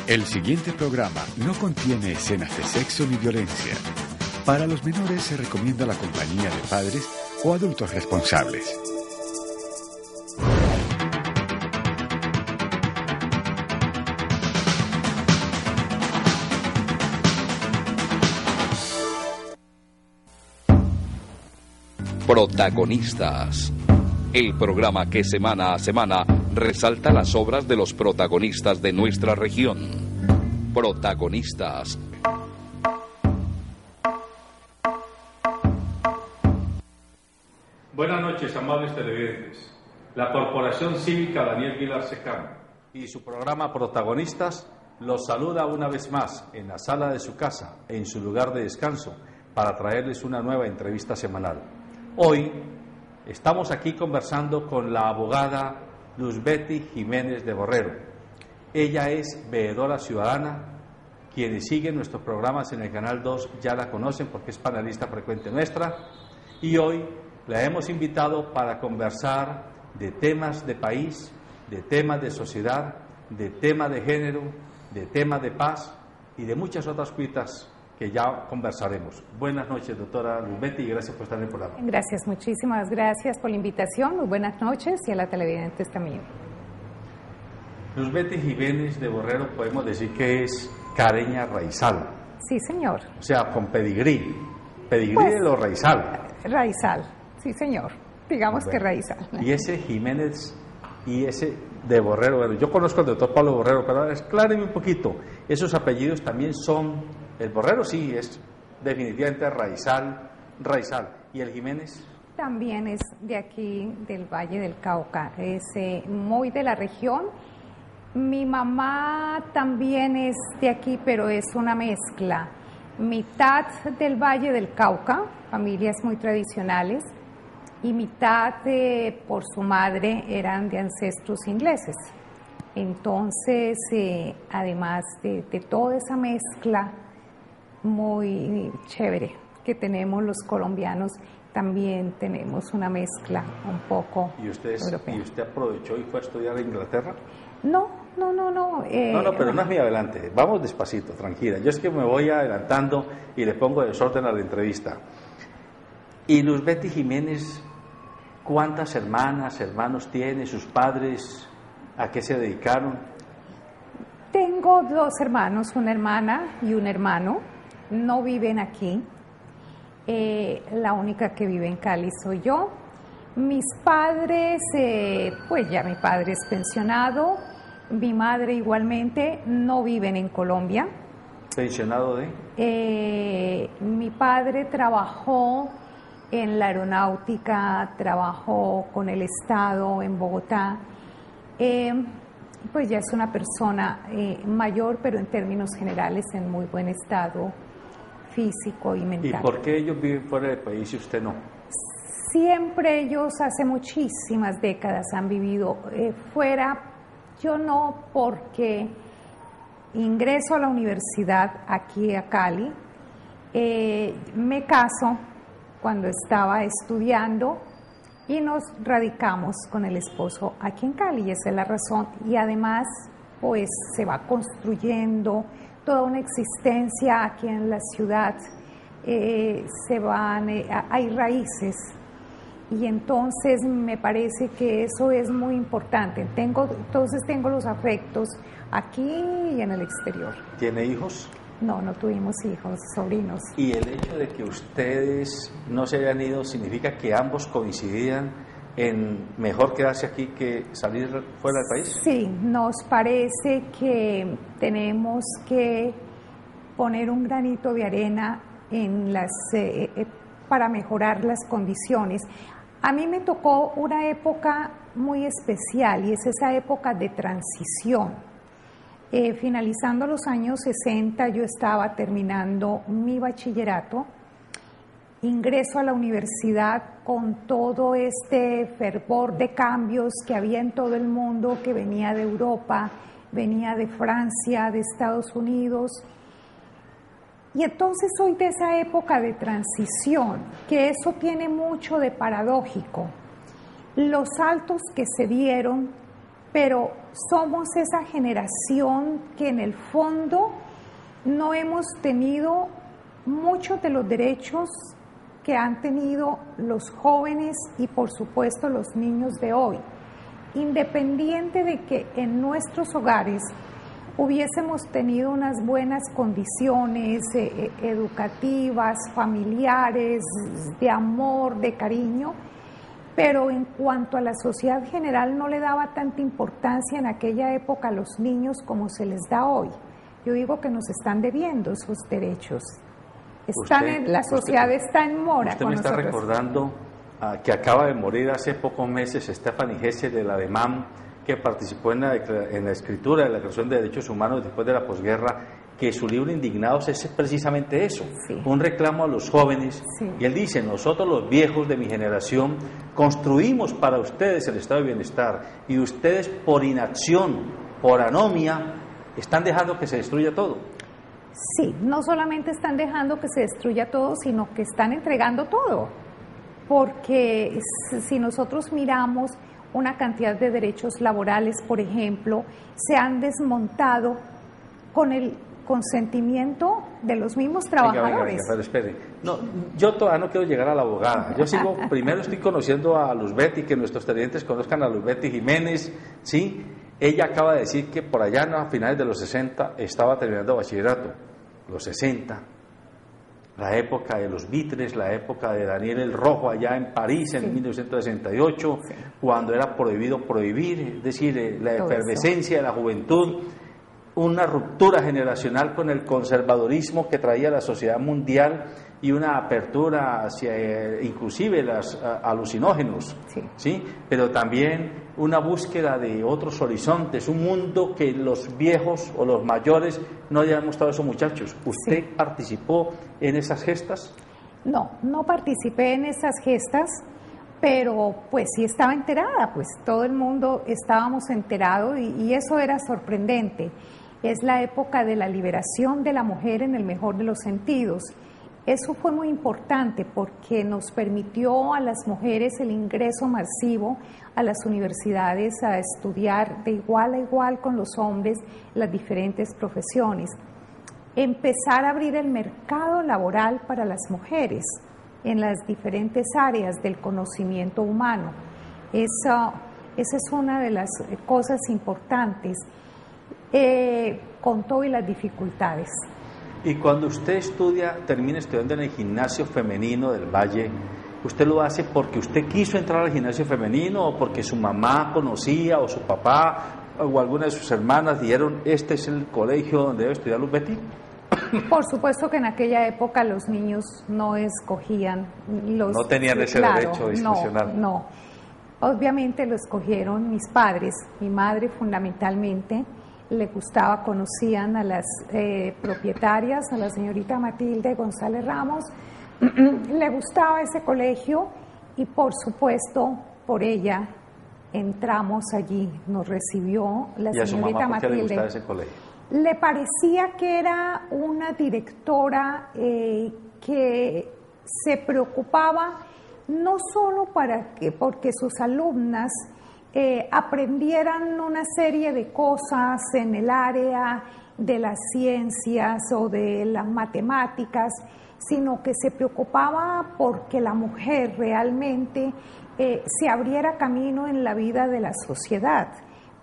El siguiente programa no contiene escenas de sexo ni violencia. Para los menores se recomienda la compañía de padres o adultos responsables. Protagonistas. El programa que semana a semana resalta las obras de los protagonistas de nuestra región. Protagonistas. Buenas noches, amables televidentes. La Corporación Cívica Daniel Vilar Secano y su programa Protagonistas los saluda una vez más en la sala de su casa, en su lugar de descanso, para traerles una nueva entrevista semanal. Hoy estamos aquí conversando con la abogada Luzbety Jiménez de Borrero. Ella es veedora ciudadana. Quienes siguen nuestros programas en el Canal 2 ya la conocen porque es panelista frecuente nuestra. Y hoy la hemos invitado para conversar de temas de país, de temas de sociedad, de temas de género, de temas de paz y de muchas otras cuitas que ya conversaremos. Buenas noches, doctora Luzbety, y gracias por estar en el programa. Gracias, muchísimas gracias por la invitación. Muy buenas noches y a la televidentes también. Luzbety Jiménez de Borrero podemos decir que es careña raizal. Sí, señor. O sea, con pedigrí. Pedigrí Pues, de lo raizal. Raizal, sí, señor. Digamos que raizal. Y ese Jiménez y ese de Borrero, bueno, yo conozco al doctor Pablo Borrero, pero acláreme un poquito. Esos apellidos también son... El Borrero sí es definitivamente raizal. ¿Y el Jiménez? También es de aquí, del Valle del Cauca. Es muy de la región. Mi mamá también es de aquí, pero es una mezcla. Mitad del Valle del Cauca, familias muy tradicionales, y mitad por su madre eran de ancestros ingleses. Entonces, además de toda esa mezcla muy chévere que tenemos los colombianos, también tenemos una mezcla un poco europea. ¿Y usted aprovechó y fue a estudiar a Inglaterra? No. Pero no es muy adelante. Vamos despacito, tranquila. Yo es que me voy adelantando y le pongo desorden a la entrevista. Y Luzbety Jiménez, ¿cuántas hermanos tiene? ¿Sus padres a qué se dedicaron? Tengo dos hermanos, una hermana y un hermano. No viven aquí. La única que vive en Cali soy yo. Mis padres, pues ya mi padre es pensionado. Mi madre igualmente, no viven en Colombia. ¿Pensionado de? Mi padre trabajó en la aeronáutica, trabajó con el Estado en Bogotá. Pues ya es una persona mayor, pero en términos generales en muy buen estado físico y mental. ¿Y por qué ellos viven fuera del país y usted no? Siempre ellos hace muchísimas décadas han vivido fuera. Yo no, porque ingreso a la universidad aquí a Cali, me caso cuando estaba estudiando y nos radicamos con el esposo aquí en Cali, y esa es la razón. Y además, pues se va construyendo toda una existencia aquí en la ciudad, hay raíces. Y entonces me parece que eso es muy importante. Entonces tengo los afectos aquí y en el exterior. ¿Tiene hijos? No tuvimos hijos, sobrinos. ¿Y el hecho de que ustedes no se hayan ido significa que ambos coincidían en mejor quedarse aquí que salir fuera del país? Sí, nos parece que tenemos que poner un granito de arena para mejorar las condiciones. A mí me tocó una época muy especial, y es esa época de transición. Finalizando los años 60, yo estaba terminando mi bachillerato, ingreso a la universidad con todo este fervor de cambios que había en todo el mundo, que venía de Europa, venía de Francia, de Estados Unidos. Y entonces soy de esa época de transición, que eso tiene mucho de paradójico. Los saltos que se dieron, pero somos esa generación que en el fondo no hemos tenido muchos de los derechos que han tenido los jóvenes y por supuesto los niños de hoy, independiente de que en nuestros hogares hubiésemos tenido unas buenas condiciones educativas, familiares, de amor, de cariño, pero en cuanto a la sociedad general no le daba tanta importancia en aquella época a los niños como se les da hoy. Yo digo que nos están debiendo esos derechos. La sociedad está en mora. Usted me está recordando que acaba de morir hace pocos meses Stephanie Hesse de la DEMAM, que participó en la escritura de la Declaración de Derechos Humanos después de la posguerra, que su libro Indignados es precisamente eso, sí, un reclamo a los jóvenes, sí. Y él dice: nosotros los viejos de mi generación construimos para ustedes el estado de bienestar y ustedes por inacción, por anomia, están dejando que se destruya todo. Sí, no solamente están dejando que se destruya todo, sino que están entregando todo, porque si nosotros miramos una cantidad de derechos laborales, por ejemplo, se han desmontado con el consentimiento de los mismos trabajadores. Venga, pero espere. No, yo todavía no quiero llegar a la abogada. Yo sigo, primero estoy conociendo a Luzbeti, que nuestros televidentes conozcan a Luzbeti Jiménez, ¿sí? Ella acaba de decir que por allá a finales de los 60 estaba terminando bachillerato. Los 60, la época de los Vitres, la época de Daniel el Rojo allá en París, sí, en 1968, sí, cuando era prohibido prohibir, es decir, la efervescencia de la juventud, una ruptura generacional con el conservadurismo que traía la sociedad mundial y una apertura hacia inclusive los alucinógenos, sí, ¿sí? Pero también una búsqueda de otros horizontes, un mundo que los viejos o los mayores no hayan mostrado a esos muchachos. ¿Usted sí participó en esas gestas? No, no participé en esas gestas, pero pues sí estaba enterada, pues todo el mundo estábamos enterados y eso era sorprendente. Es la época de la liberación de la mujer en el mejor de los sentidos. Eso fue muy importante porque nos permitió a las mujeres el ingreso masivo a las universidades a estudiar de igual a igual con los hombres las diferentes profesiones. Empezar a abrir el mercado laboral para las mujeres en las diferentes áreas del conocimiento humano. Esa es una de las cosas importantes, con todas las dificultades. Y cuando usted termina estudiando en el gimnasio femenino del Valle, ¿usted lo hace porque usted quiso entrar al gimnasio femenino o porque su mamá conocía o su papá o alguna de sus hermanas dijeron este es el colegio donde debe estudiar Luzbeti? Por supuesto que en aquella época los niños no escogían los... No tenían ese derecho discrecional. No, obviamente lo escogieron mis padres, mi madre fundamentalmente. Le gustaba, conocían a las propietarias, a la señorita Matilde González Ramos, le gustaba ese colegio y por supuesto por ella entramos allí, nos recibió la señorita Matilde. ¿Y a su mamá por qué le gustaba ese colegio? Le parecía que era una directora que se preocupaba no solo porque sus alumnas aprendieran una serie de cosas en el área de las ciencias o de las matemáticas, sino que se preocupaba porque la mujer realmente se abriera camino en la vida de la sociedad,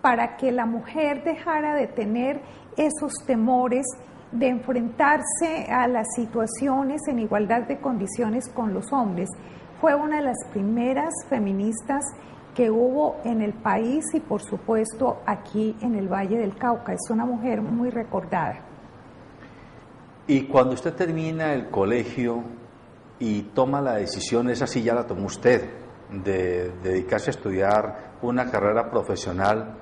para que la mujer dejara de tener esos temores de enfrentarse a las situaciones en igualdad de condiciones con los hombres. Fue una de las primeras feministas que hubo en el país y por supuesto aquí en el Valle del Cauca. Es una mujer muy recordada. Y cuando usted termina el colegio y toma la decisión, esa sí ya la tomó usted, de dedicarse a estudiar una carrera profesional,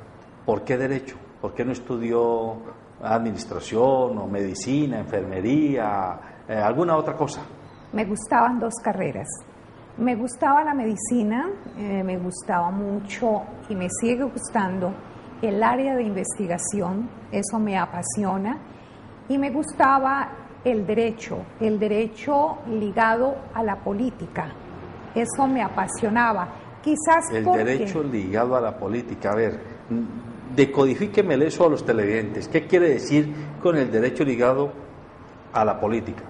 ¿por qué derecho? ¿Por qué no estudió administración o medicina, enfermería, alguna otra cosa? Me gustaban dos carreras. Me gustaba la medicina, me gustaba mucho y me sigue gustando el área de investigación, eso me apasiona, y me gustaba el derecho ligado a la política, eso me apasionaba. Quizás el derecho ligado a la política, a ver, Decodifíquemele eso a los televidentes. ¿Qué quiere decir con el derecho ligado a la política?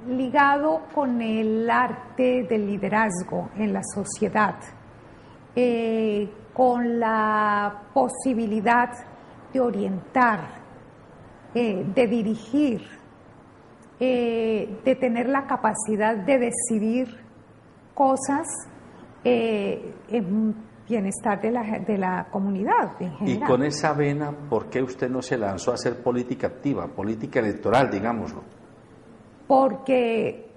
Ligado con el arte del liderazgo en la sociedad, con la posibilidad de orientar, de dirigir, de tener la capacidad de decidir cosas en bienestar de la comunidad en general. Y con esa vena, ¿por qué usted no se lanzó a hacer política activa, política electoral, digámoslo? Porque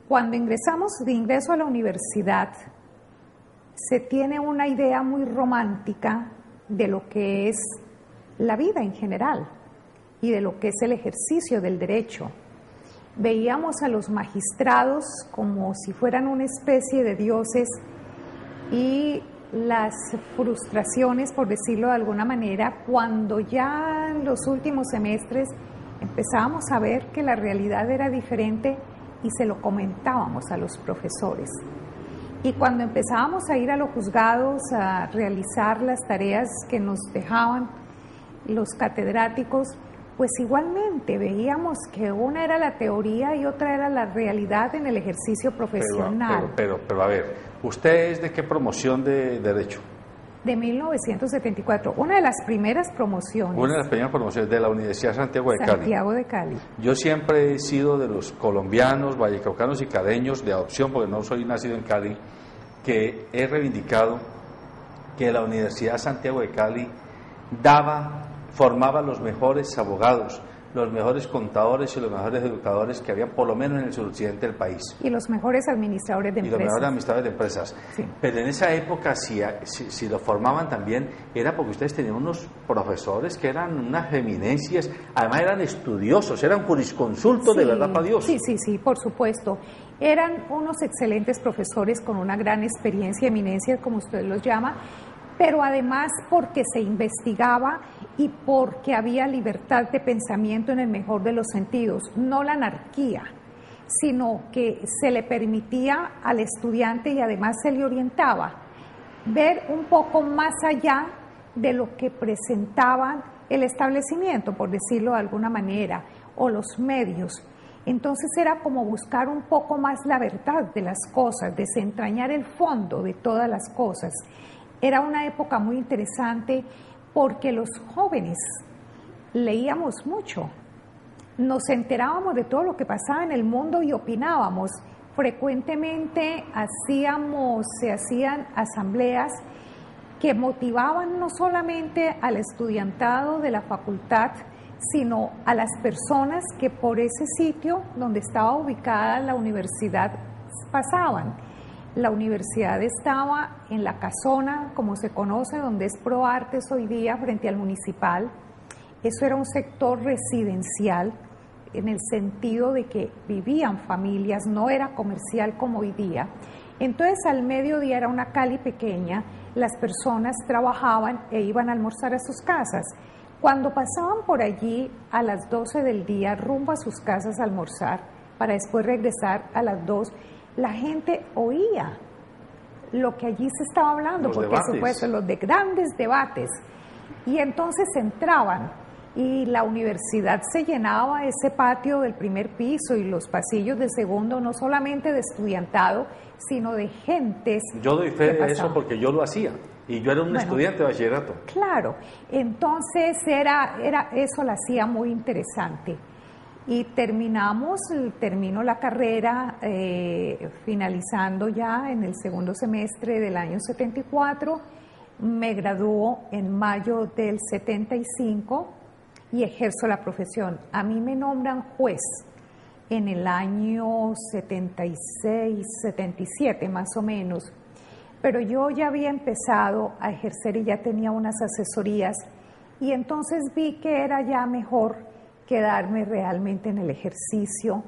cuando de ingreso a la universidad, se tiene una idea muy romántica de lo que es la vida en general y de lo que es el ejercicio del derecho. Veíamos a los magistrados como si fueran una especie de dioses y las frustraciones, por decirlo de alguna manera, cuando ya en los últimos semestres empezábamos a ver que la realidad era diferente y se lo comentábamos a los profesores. Y cuando empezábamos a ir a los juzgados a realizar las tareas que nos dejaban los catedráticos, pues igualmente veíamos que una era la teoría y otra era la realidad en el ejercicio profesional. Pero a ver, ¿usted es de qué promoción de derecho? De 1974, una de las primeras promociones. Una de las primeras promociones de la Universidad Santiago de Cali. Santiago de Cali. Yo siempre he sido de los colombianos, vallecaucanos y caleños de adopción, porque no soy nacido en Cali, que he reivindicado que la Universidad Santiago de Cali formaba los mejores abogados, los mejores contadores y los mejores educadores que había por lo menos en el suroccidente del país. Y los mejores administradores de empresas. Y los mejores administradores de empresas. Sí. Pero en esa época, si lo formaban también, era porque ustedes tenían unos profesores que eran unas eminencias, además eran estudiosos, eran jurisconsultos, sí, de verdad para Dios. Sí, por supuesto. Eran unos excelentes profesores con una gran experiencia, eminencia, como usted los llama, pero además porque se investigaba y porque había libertad de pensamiento en el mejor de los sentidos, no la anarquía, sino que se le permitía al estudiante y además se le orientaba ver un poco más allá de lo que presentaban el establecimiento, por decirlo de alguna manera, o los medios. Entonces era como buscar un poco más la verdad de las cosas, desentrañar el fondo de todas las cosas. Era una época muy interesante porque los jóvenes leíamos mucho, nos enterábamos de todo lo que pasaba en el mundo y opinábamos. Frecuentemente se hacían asambleas que motivaban no solamente al estudiantado de la facultad, sino a las personas que por ese sitio donde estaba ubicada la universidad pasaban. La universidad estaba en la casona, como se conoce, donde es ProArtes hoy día, frente al municipal. Eso era un sector residencial, en el sentido de que vivían familias, no era comercial como hoy día. Entonces, al mediodía era una Cali pequeña, las personas trabajaban e iban a almorzar a sus casas. Cuando pasaban por allí a las 12 del día, rumbo a sus casas a almorzar, para después regresar a las 2, la gente oía lo que allí se estaba hablando, los porque debates. supuesto, los de grandes debates. Y entonces entraban y la universidad se llenaba, ese patio del primer piso y los pasillos del segundo, no solamente de estudiantado, sino de gentes. Yo doy fe de eso porque yo lo hacía y yo era un estudiante de bachillerato. Claro, entonces eso lo hacía muy interesante. Y termino la carrera finalizando ya en el segundo semestre del año 74, me graduó en mayo del 75 y ejerzo la profesión. A mí me nombran juez en el año 76, 77 más o menos, pero yo ya había empezado a ejercer y ya tenía unas asesorías y entonces vi que era ya mejor quedarme realmente en el ejercicio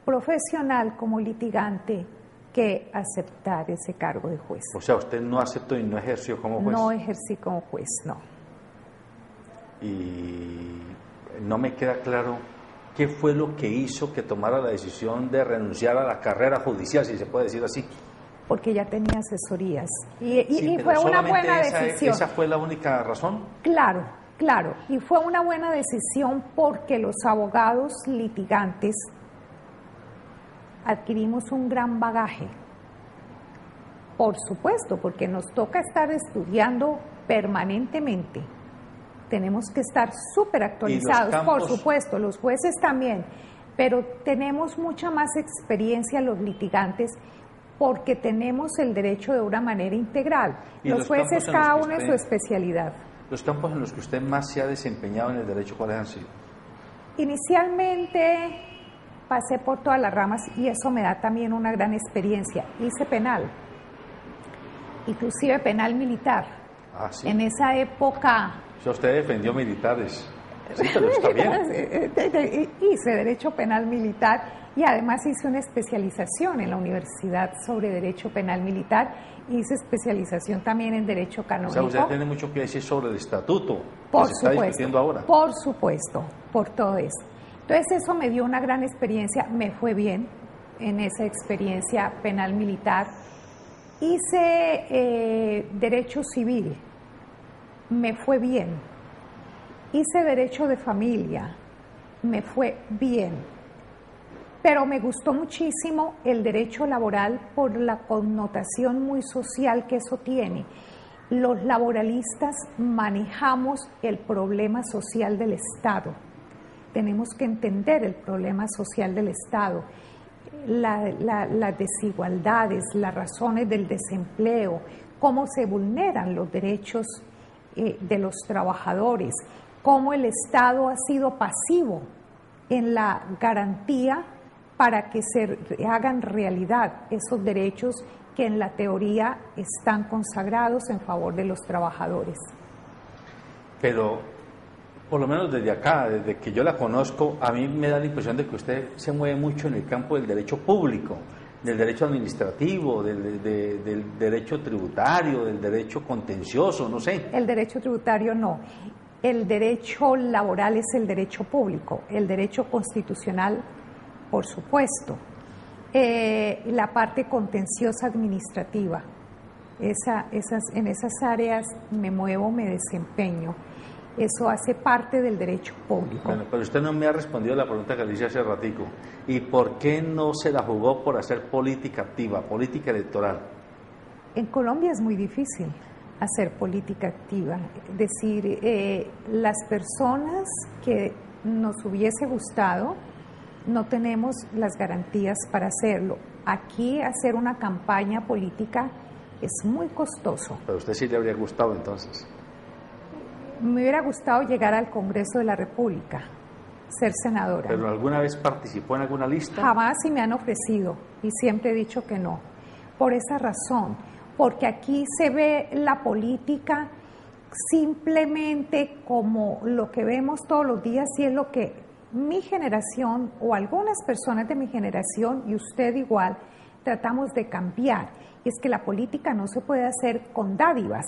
profesional como litigante que aceptar ese cargo de juez. O sea, usted no aceptó y no ejerció como juez. No ejercí como juez, no. Y no me queda claro qué fue lo que hizo que tomara la decisión de renunciar a la carrera judicial, si se puede decir así. porque ya tenía asesorías. Y fue una buena decisión. ¿Esa fue la única razón? Claro, claro. Y fue una buena decisión porque los abogados litigantes adquirimos un gran bagaje. Por supuesto, porque nos toca estar estudiando permanentemente. Tenemos que estar súper actualizados, por supuesto, los jueces también, pero tenemos mucha más experiencia los litigantes porque tenemos el derecho de una manera integral. Los jueces, cada uno en su especialidad. ¿Los campos en los que usted más se ha desempeñado en el derecho, cuáles han sido? Inicialmente pasé por todas las ramas y eso me da también una gran experiencia. Hice penal, inclusive penal militar. Ah, ¿sí? En esa época... O sea, usted defendió militares. Sí, pero está bien. Hice derecho penal militar y además hice una especialización en la universidad sobre derecho penal militar. Hice especialización también en derecho canónico. O sea, usted tiene mucho que decir sobre el estatuto por que se está discutiendo ahora. Por supuesto, por todo eso. Entonces eso me dio una gran experiencia, me fue bien en esa experiencia penal militar. Hice derecho civil, me fue bien. Hice derecho de familia, me fue bien. Pero me gustó muchísimo el derecho laboral por la connotación muy social que eso tiene. Los laboralistas manejamos el problema social del Estado. Tenemos que entender el problema social del Estado, las desigualdades, las razones del desempleo, cómo se vulneran los derechos de los trabajadores, cómo el Estado ha sido pasivo en la garantía para que se hagan realidad esos derechos que en la teoría están consagrados en favor de los trabajadores. Pero, por lo menos desde acá, desde que yo la conozco, a mí me da la impresión de que usted se mueve mucho en el campo del derecho público, del derecho administrativo, del derecho tributario, del derecho contencioso, no sé. El derecho tributario no. El derecho laboral es el derecho público, el derecho constitucional, por supuesto. La parte contenciosa administrativa, en esas áreas me muevo, me desempeño. Eso hace parte del derecho público. Bueno, pero usted no me ha respondido la pregunta que le hice hace ratico. ¿Y por qué no se la jugó por hacer política activa, política electoral? En Colombia es muy difícil hacer política activa. Es decir, las personas que nos hubiese gustado no tenemos las garantías para hacerlo. Aquí hacer una campaña política es muy costoso. Pero a usted sí le habría gustado entonces. Me hubiera gustado llegar al Congreso de la República, ser senadora. ¿Pero alguna vez participó en alguna lista? Jamás, y me han ofrecido y siempre he dicho que no. Por esa razón, porque aquí se ve la política simplemente como lo que vemos todos los días y es lo que mi generación o algunas personas de mi generación y usted igual tratamos de cambiar. Y es que la política no se puede hacer con dádivas,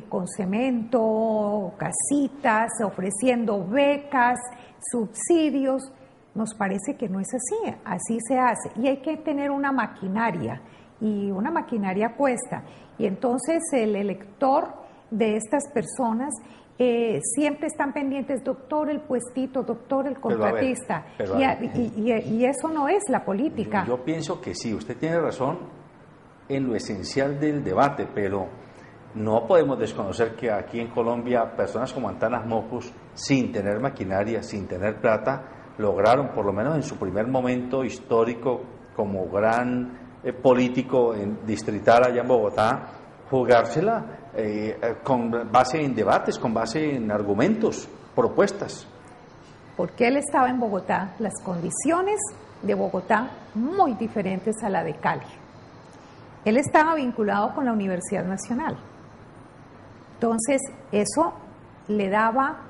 con cemento, casitas, ofreciendo becas, subsidios. Nos parece que no es así, así se hace. Y hay que tener una maquinaria, y una maquinaria cuesta. Y entonces el elector de estas personas siempre están pendientes, doctor el puestito, doctor el contratista. Y eso no es la política. Yo pienso que sí, usted tiene razón en lo esencial del debate, pero no podemos desconocer que aquí en Colombia personas como Antanas Mocus, sin tener maquinaria, sin tener plata, lograron, por lo menos en su primer momento histórico como gran político distrital allá en Bogotá, jugársela con base en debates, con base en argumentos, propuestas. Porque él estaba en Bogotá, las condiciones de Bogotá muy diferentes a la de Cali. Él estaba vinculado con la Universidad Nacional. Entonces, eso le daba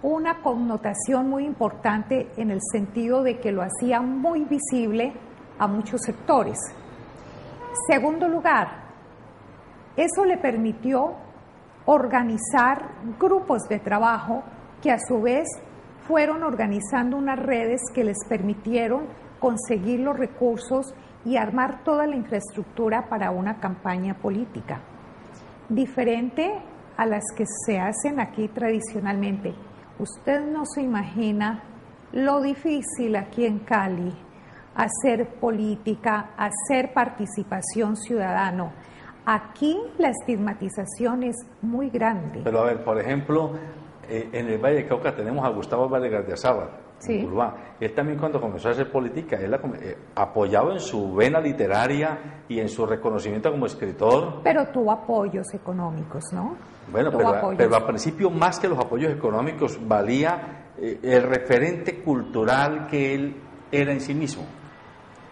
una connotación muy importante en el sentido de que lo hacía muy visible a muchos sectores. Segundo lugar, eso le permitió organizar grupos de trabajo que a su vez fueron organizando unas redes que les permitieron conseguir los recursos y armar toda la infraestructura para una campaña política, diferente a las que se hacen aquí tradicionalmente. Usted no se imagina lo difícil aquí en Cali hacer política, hacer participación ciudadana. Aquí la estigmatización es muy grande. Pero a ver, por ejemplo, en el Valle del Cauca tenemos a Gustavo Álvarez Gardiazabal, sí. en Urbán. Él también cuando comenzó a hacer política, él apoyado en su vena literaria y en su reconocimiento como escritor. Pero tuvo apoyos económicos, ¿no? Bueno, pero al principio más que los apoyos económicos valía el referente cultural que él era en sí mismo.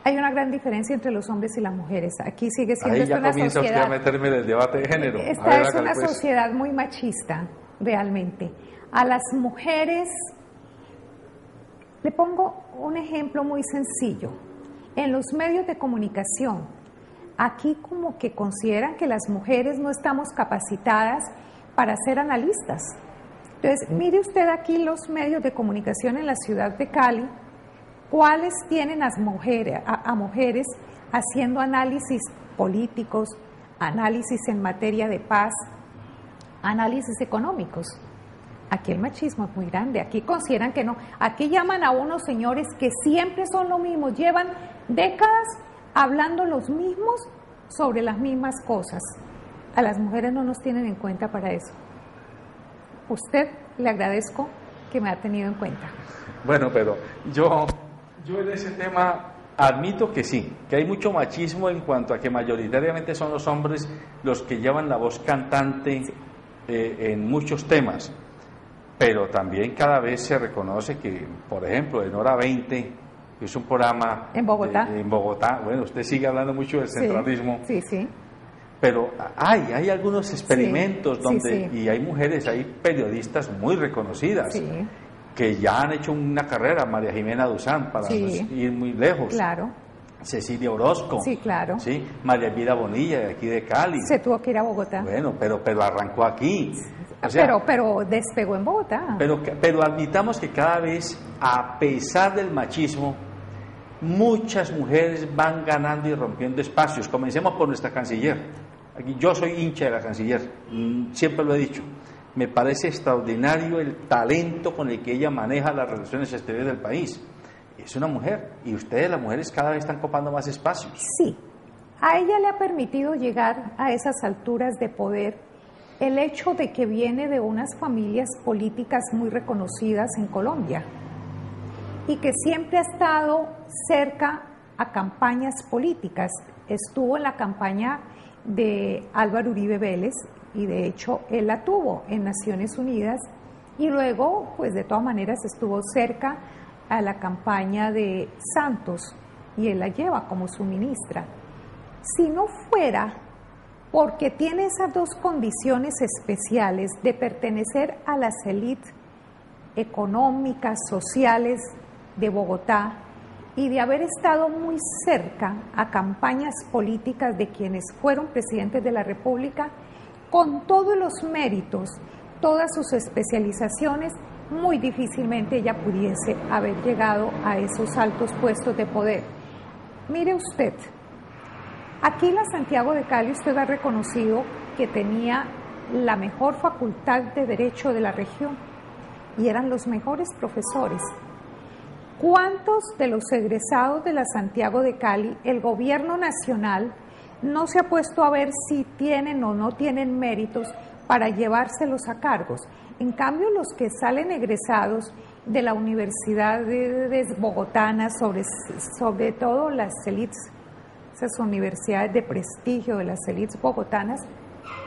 Hay una gran diferencia entre los hombres y las mujeres. Aquí sigue siendo Ahí ya una comienza sociedad. usted a meterme en el debate de género. Esta es una sociedad muy machista, realmente. A las mujeres, le pongo un ejemplo muy sencillo. En los medios de comunicación, aquí como que consideran que las mujeres no estamos capacitadas para ser analistas. Entonces, mire usted aquí los medios de comunicación en la ciudad de Cali, ¿cuáles tienen a mujeres haciendo análisis políticos, análisis en materia de paz, análisis económicos? Aquí el machismo es muy grande, aquí consideran que no, aquí llaman a unos señores que siempre son lo mismo, llevan décadas hablando los mismos sobre las mismas cosas. A las mujeres no nos tienen en cuenta para eso. Usted, le agradezco que me ha tenido en cuenta. Bueno, pero yo en ese tema admito que sí, que hay mucho machismo en cuanto a que mayoritariamente son los hombres los que llevan la voz cantante en muchos temas, pero también cada vez se reconoce que, por ejemplo, en Hora 20, que es un programa en Bogotá, bueno, usted sigue hablando mucho del centralismo, sí. Pero hay algunos experimentos donde, y hay mujeres, hay periodistas muy reconocidas, que ya han hecho una carrera, María Jimena Duzán, para no ir muy lejos. Claro. Cecilia Orozco. Sí, claro. Sí, María Elvira Bonilla, de aquí de Cali. Se tuvo que ir a Bogotá. Bueno, pero arrancó aquí. O sea, pero despegó en Bogotá. Pero admitamos que cada vez, a pesar del machismo, muchas mujeres van ganando y rompiendo espacios. Comencemos por nuestra canciller. Aquí yo soy hincha de la canciller, siempre lo he dicho. Me parece extraordinario el talento con el que ella maneja las relaciones exteriores del país. Es una mujer y ustedes, las mujeres, cada vez están copando más espacios. Sí, a ella le ha permitido llegar a esas alturas de poder el hecho de que viene de unas familias políticas muy reconocidas en Colombia y que siempre ha estado cerca a campañas políticas. Estuvo en la campaña de Álvaro Uribe Vélez y de hecho él la tuvo en Naciones Unidas y luego pues de todas maneras estuvo cerca a la campaña de Santos y él la lleva como su ministra. Si no fuera porque tiene esas dos condiciones especiales de pertenecer a las élites económicas, sociales de Bogotá y de haber estado muy cerca a campañas políticas de quienes fueron presidentes de la República, con todos los méritos, todas sus especializaciones, muy difícilmente ella pudiese haber llegado a esos altos puestos de poder. Mire usted, aquí en la Santiago de Cali usted ha reconocido que tenía la mejor facultad de Derecho de la región y eran los mejores profesores. ¿Cuántos de los egresados de la Santiago de Cali, el gobierno nacional, no se ha puesto a ver si tienen o no tienen méritos para llevárselos a cargos? En cambio, los que salen egresados de la Universidad de bogotanas, sobre todo las élites, esas universidades de prestigio de las élites bogotanas,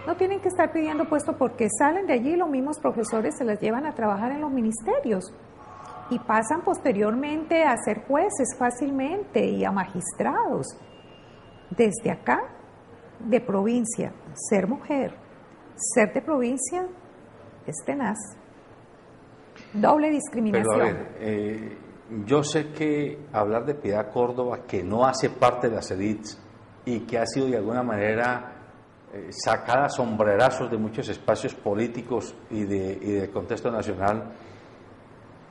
no tienen que estar pidiendo puesto porque salen de allí y los mismos profesores se las llevan a trabajar en los ministerios y pasan posteriormente a ser jueces fácilmente y a magistrados. Desde acá, de provincia, ser mujer, ser de provincia, es tenaz. Doble discriminación. Pero a ver, yo sé que hablar de Piedad Córdoba, que no hace parte de las élites y que ha sido de alguna manera sacada a sombrerazos de muchos espacios políticos y del contexto nacional,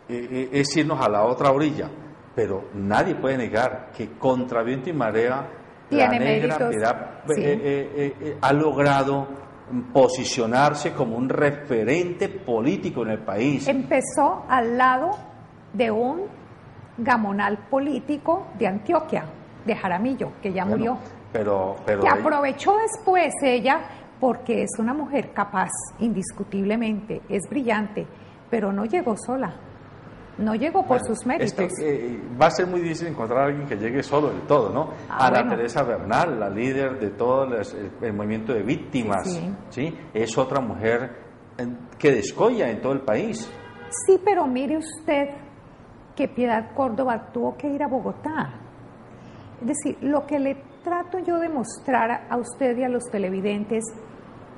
es irnos a la otra orilla. pero nadie puede negar que contra viento y marea tiene la negra méritos, Piedad ha logrado posicionarse como un referente político en el país. Empezó al lado de un gamonal político de Antioquia, de Jaramillo, que ya murió. Pero que aprovechó después ella, porque es una mujer capaz, indiscutiblemente, es brillante, pero no llegó sola, no llegó por sus méritos. Es que va a ser muy difícil encontrar a alguien que llegue solo del todo, ¿no? Ana Teresa Bernal, la líder de todo el movimiento de víctimas, ¿sí? Es otra mujer que descolla en todo el país. Sí, pero mire usted que Piedad Córdoba tuvo que ir a Bogotá. Es decir, lo que le trato yo de mostrar a usted y a los televidentes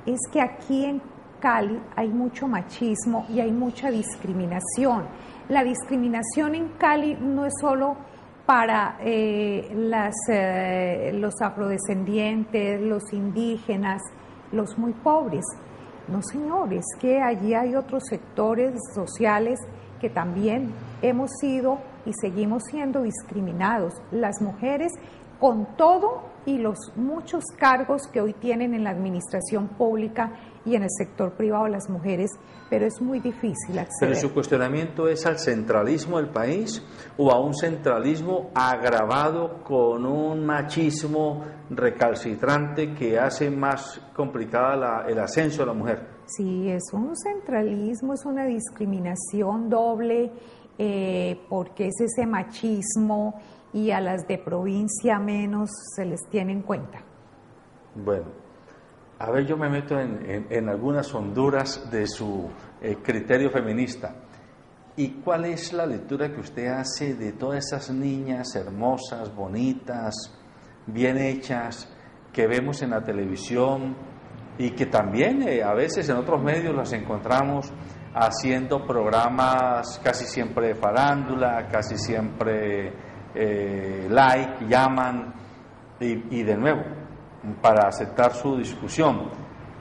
es que aquí en Cali hay mucho machismo y hay mucha discriminación. La discriminación en Cali no es solo para los afrodescendientes, los indígenas, los muy pobres. No, señores, que allí hay otros sectores sociales que también hemos sido y seguimos siendo discriminados. Las mujeres, con todo y los muchos cargos que hoy tienen en la administración pública y en el sector privado las mujeres, pero es muy difícil acceder. ¿Pero su cuestionamiento es al centralismo del país o a un centralismo agravado con un machismo recalcitrante que hace más complicada el ascenso de la mujer? Sí, es un centralismo, es una discriminación doble, porque es ese machismo y a las de provincia menos se les tiene en cuenta. Bueno, a ver, yo me meto en algunas honduras de su criterio feminista. ¿Y cuál es la lectura que usted hace de todas esas niñas hermosas, bonitas, bien hechas, que vemos en la televisión y que también a veces en otros medios las encontramos haciendo programas casi siempre de farándula, casi siempre like, llaman y de nuevo para aceptar su discusión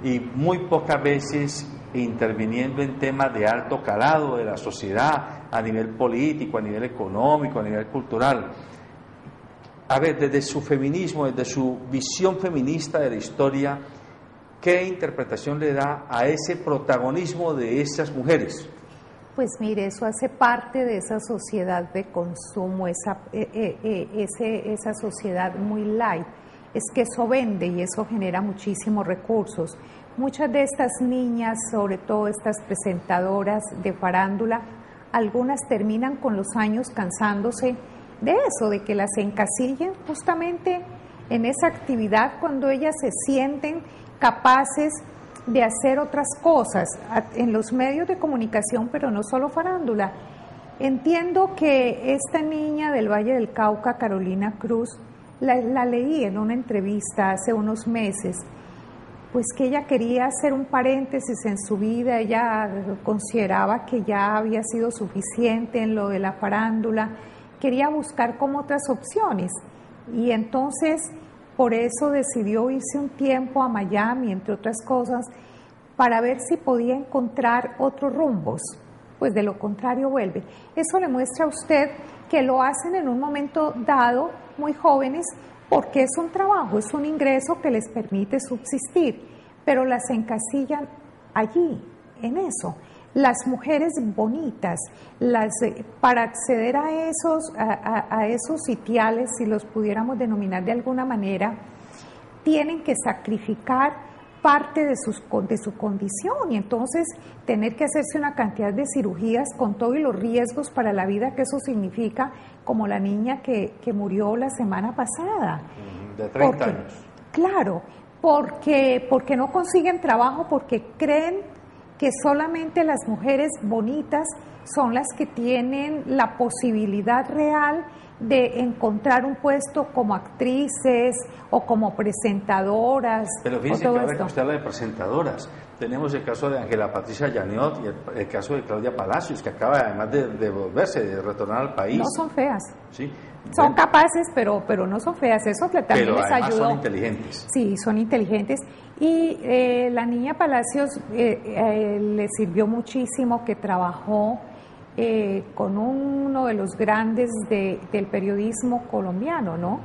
y muy pocas veces interviniendo en temas de alto calado de la sociedad a nivel político, a nivel económico, a nivel cultural? A ver, desde su feminismo, desde su visión feminista de la historia, ¿qué interpretación le da a ese protagonismo de esas mujeres? Pues mire, eso hace parte de esa sociedad de consumo, esa sociedad muy light. Es que eso vende y eso genera muchísimos recursos. Muchas de estas niñas, sobre todo estas presentadoras de farándula, algunas terminan con los años cansándose de eso, de que las encasillen justamente en esa actividad cuando ellas se sienten capaces de hacer otras cosas en los medios de comunicación, pero no solo farándula. Entiendo que esta niña del Valle del Cauca, Carolina Cruz, la leí en una entrevista hace unos meses, pues que ella quería hacer un paréntesis en su vida. Ella consideraba que ya había sido suficiente en lo de la farándula, quería buscar como otras opciones y entonces por eso decidió irse un tiempo a Miami, entre otras cosas, para ver si podía encontrar otros rumbos, pues de lo contrario vuelve. Eso le muestra a usted que lo hacen en un momento dado, muy jóvenes, porque es un trabajo, es un ingreso que les permite subsistir, pero las encasillan allí, en eso. Las mujeres bonitas, para acceder a esos sitiales, si los pudiéramos denominar de alguna manera, tienen que sacrificar parte de su condición y entonces tener que hacerse una cantidad de cirugías con todos los riesgos para la vida que eso significa, como la niña que murió la semana pasada. De 30 años. Claro, porque no consiguen trabajo, porque creen que solamente las mujeres bonitas son las que tienen la posibilidad real de encontrar un puesto como actrices o como presentadoras. Pero fíjense que ahora que usted habla de presentadoras, tenemos el caso de Ángela Patricia Llaniot y el caso de Claudia Palacios, que acaba además de volverse, de retornar al país. No son feas. Sí. Son capaces, pero no son feas. Eso también les ayudó. Son inteligentes. Sí, son inteligentes. Y la niña Palacios le sirvió muchísimo que trabajó con uno de los grandes del periodismo colombiano, ¿no?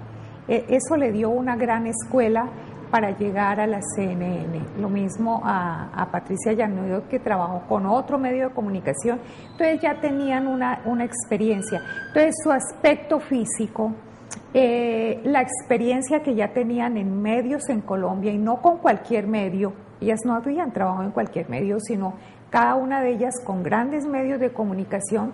Eso le dio una gran escuela para llegar a la CNN. Lo mismo a Patricia Llanoyo, que trabajó con otro medio de comunicación. Entonces ya tenían una experiencia. Entonces su aspecto físico, la experiencia que ya tenían en medios en Colombia, y no con cualquier medio, ellas no habían trabajado en cualquier medio, sino cada una de ellas con grandes medios de comunicación,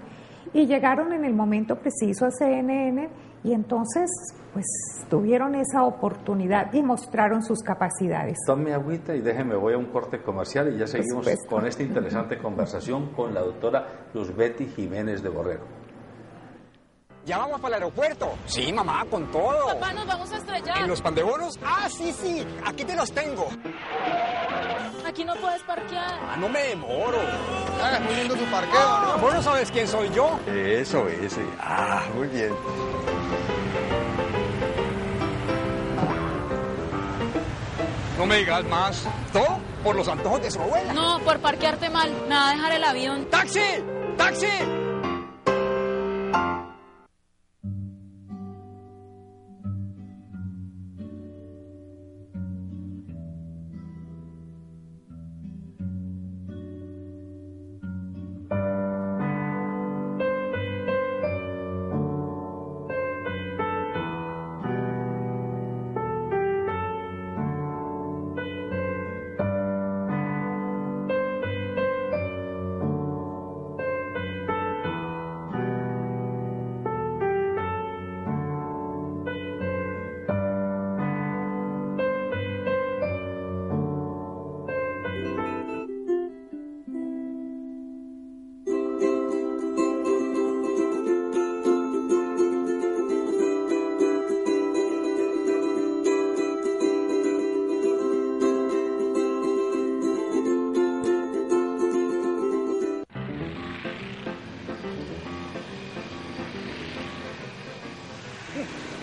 y llegaron en el momento preciso a CNN, y entonces pues tuvieron esa oportunidad y mostraron sus capacidades. Tome agüita y déjeme, voy a un corte comercial y ya seguimos con esta interesante conversación con la doctora Luzbety Jiménez de Borrero. ¿Ya vamos para el aeropuerto? Sí, mamá, con todo. Papá, nos vamos a estrellar. ¿En los pan de bonos? Ah, sí, aquí te los tengo. Aquí no puedes parquear. Ah, no me demoro. Es muy lindo tu parqueo, ¿no? ¿Vos no sabes quién soy yo? Eso, ese. Ah, muy bien. No me digas más. ¿Todo por los antojos de su abuela? No, por parquearte mal. Me va a dejar el avión. ¡Taxi! ¡Taxi!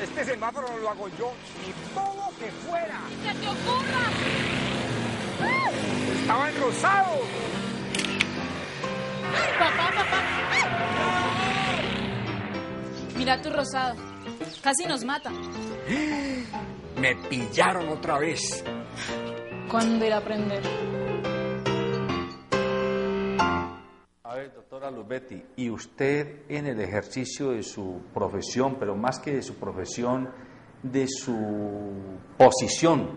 Este semáforo no lo hago yo, ni todo que fuera. ¡Se te ocurra! Estaba enrosado. Papá. Mira tu rosado. Casi nos mata. Me pillaron otra vez. ¿Cuándo irá a aprender? A ver, doctora Luzbety, y usted en el ejercicio de su profesión, pero más que de su profesión, de su posición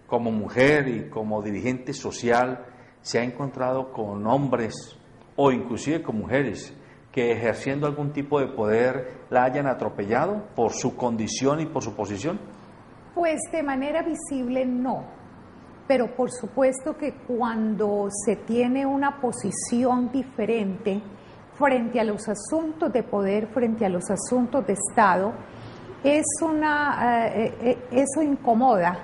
como mujer y como dirigente social, ¿se ha encontrado con hombres o inclusive con mujeres que ejerciendo algún tipo de poder la hayan atropellado por su condición y por su posición? Pues de manera visible no, pero por supuesto que cuando se tiene una posición diferente frente a los asuntos de poder, frente a los asuntos de Estado, eso incomoda